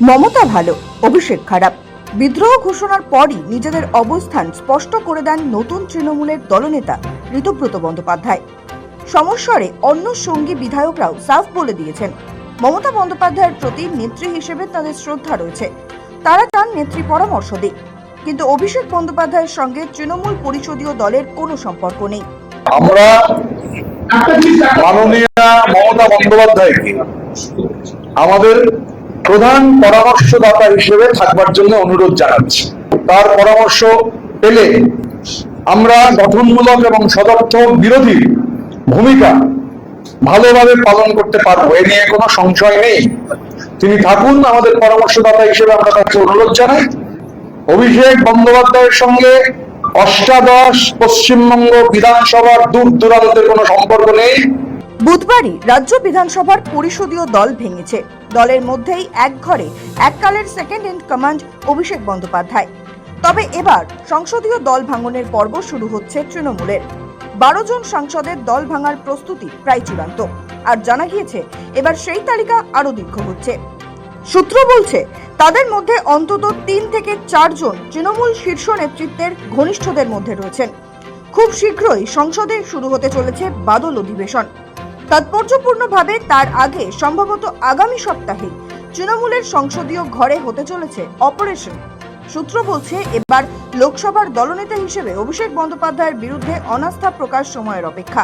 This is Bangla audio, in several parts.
মমতা ভালো, অভিষেক খারাপ। বিদ্রোহ ঘোষণার পরই নিজেদের অবস্থান স্পষ্ট করে দেন নতুন তৃণমূলের দলনেতা ঋতব্রত বন্দ্যোপাধ্যায়। সমস্বরে অন্য সঙ্গী বিধায়করাও সাফ বলে দিয়েছেন মমতা বন্দ্যোপাধ্যায়ের প্রতি নেত্রী হিসেবে তাদের শ্রদ্ধা রয়েছে, তারা চান নেত্রী পরামর্শ দিক। কিন্তু অভিষেক বন্দ্যোপাধ্যায়ের সঙ্গে তৃণমূল পরিষদীয় দলের কোনো সম্পর্ক নেই। আমরা মাননীয় মমতা বন্দ্যোপাধ্যায়কে আমাদের প্রধান পরামর্শদাতা হিসেবে থাকবার জন্য অনুরোধ জানাচ্ছি। তার পরামর্শ পেলে আমরা গঠনমূলক এবং সদর্থক বিরোধী ভূমিকা ভালোভাবে পালন করতে পারবো, এ নিয়ে কোনো সংশয় নেই। তিনি থাকুন আমাদের পরামর্শদাতা হিসেবে, আমরা তাকে অনুরোধ জানাই। অভিষেক বন্দ্যোপাধ্যায়ের সঙ্গে অষ্টাদশ পশ্চিমবঙ্গ বিধানসভার দূর দূরান্তের কোনো সম্পর্ক নেই। বুধবারই রাজ্য বিধানসভার পরিষদীয় দল ভেঙেছে। দলের মধ্যেই এক ঘরে এককালের second in command Abhishek Bandyopadhyay. তবে এবার সংসদীয় দল ভাঙনের পর্ব শুরু হচ্ছে তৃণমূলের। 12 জন সাংসদের দল ভাঙার প্রস্তুতি প্রায় চূড়ান্ত, আর জানা গিয়েছে এবার সেই তালিকা আরো দীর্ঘ হচ্ছে। সূত্র বলছে তাদের মধ্যে অন্তত 3 থেকে 4 জন তৃণমূল শীর্ষ নেতৃত্বের ঘনিষ্ঠদের মধ্যে রয়েছেন। খুব শীঘ্রই সংসদে শুরু হতে চলেছে বাদল অধিবেশন। তাৎপর্যপূর্ণভাবে তার আগে সম্ভবত আগামী সপ্তাহে তৃণমূলের সংসদীয় ঘরে হতে চলেছে অপারেশন। সূত্র বলছে এবার লোকসভার দলনেতা হিসেবে অভিষেক বন্দ্যোপাধ্যায়ের বিরুদ্ধে অনাস্থা প্রকাশ সময়ের অপেক্ষা।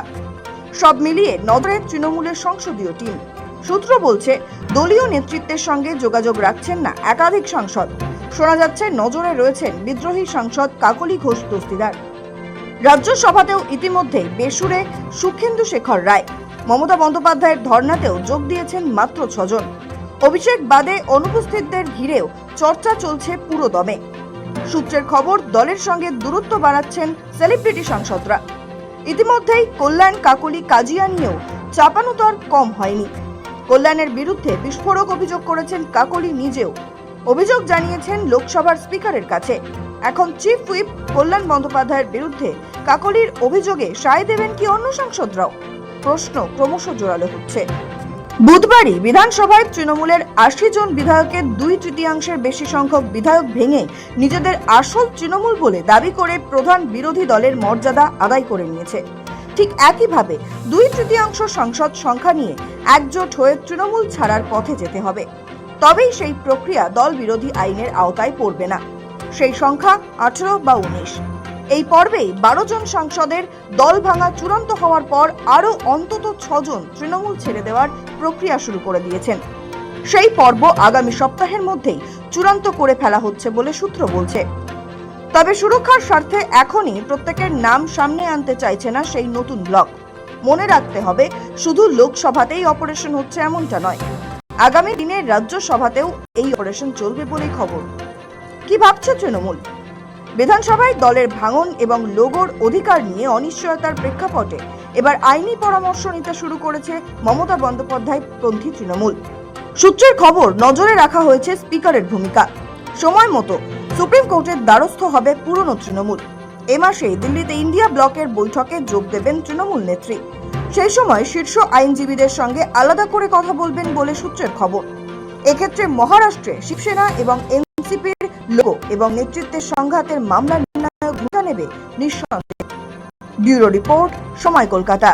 সব মিলিয়ে নজরে তৃণমূলের সংসদীয় টিম। সূত্র বলছে দলীয় নেতৃত্বের সঙ্গে যোগাযোগ রাখছেন না একাধিক সাংসদ। শোনা যাচ্ছে নজরে রয়েছেন বিদ্রোহী সাংসদ কাকলি ঘোষ দস্তিদার। রাজ্যসভাতেও ইতিমধ্যেই বেসুরে সুখেন্দু শেখর রায়। মমতা বন্দ্যোপাধ্যায়ের ধর্নাতেও যোগ দিয়েছেন মাত্র 6 জন। অভিষেক বাদে অনুপস্থিতদের ঘিরেও চর্চা চলছে পুরো দমে। সূত্রের খবর, দলের সঙ্গে দূরত্ব বাড়াচ্ছেন সেলিব্রিটি সাংসদরা। ইতিমধ্যেই কল্যাণ কাকলি কাজিয়া নিয়েও চাপানুতর কম হয়নি। কল্যাণের বিরুদ্ধে বিস্ফোরক অভিযোগ করেছেন কাকলি নিজেও। অভিযোগ জানিয়েছেন লোকসভার স্পিকারের কাছে। এখন চিফ হুইপ কল্যাণ বন্দ্যোপাধ্যায়ের বিরুদ্ধে কাকলির অভিযোগে সায় দেবেন কি অন্য সাংসদরাও? প্রশ্ন ক্রমশ জোরালো হচ্ছে। বুধবারই বিধানসভায় তৃণমূলের 80 জন বিধায়কের 2/3 বেশি সংখ্যক বিধায়ক ভেঙে নিজেদের আসল তৃণমূল বলে দাবি করে প্রধান বিরোধী দলের মর্যাদা আদায় করে নিয়েছে। ঠিক একইভাবে 2/3 সংসদ সংখ্যা নিয়ে একজোট হয়ে তৃণমূল ছাড়ার পথে যেতে হবে। তবেই সেই প্রক্রিয়া দল বিরোধী আইনের আওতায় পড়বে না। সেই সংখ্যা 18 বা 19। এই পর্বেই 12 জন সাংসদের দল ভাঙা চূড়ান্ত হওয়ার পর আরো অন্তত 6 জন তৃণমূল ছেড়ে দেওয়ার প্রক্রিয়া শুরু করে দিয়েছেন। সেই পর্ব আগামী সপ্তাহের মধ্যেই চূড়ান্ত করে ফেলা হচ্ছে বলে সূত্র বলছে। তবে সুরক্ষার স্বার্থে এখনই প্রত্যেকের নাম সামনে আনতে চাইছে না সেই নতুন ব্লক। মনে রাখতে হবে, শুধু লোকসভাতেই অপারেশন হচ্ছে এমনটা নয়, আগামী দিনে রাজ্যসভাতেও এই অপারেশন চলবে বলেই খবর। কি ভাবছে তৃণমূল? বিধানসভায় দলের ভাঙন এবং লোগোর অধিকার নিয়ে অনিশ্চয়তার প্রেক্ষাপটে এবার আইনি পরামর্শ নিতে শুরু করেছে মমতা বন্দ্যোপাধ্যায় পন্থী তৃণমূল। সূত্রের খবর, নজরে রাখা হয়েছে স্পিকারের ভূমিকা। সময় মতো সুপ্রিম কোর্টের দ্বারস্থ হবে পুরনো তৃণমূল। এ মাসে দিল্লিতে ইন্ডিয়া ব্লকের বৈঠকে যোগ দেবেন তৃণমূল নেত্রী। সেই সময় শীর্ষ আইনজীবীদের সঙ্গে আলাদা করে কথা বলবেন বলে সূত্রের খবর। এক্ষেত্রে মহারাষ্ট্রে শিবসেনা এবং এনসিপির লোগো এবং নেতৃত্বের সংঘাতের মামলা নির্ণায়ক ভূমিকা নেবে নিঃসন্দেহে। ব্যুরো রিপোর্ট, সময় কলকাতা।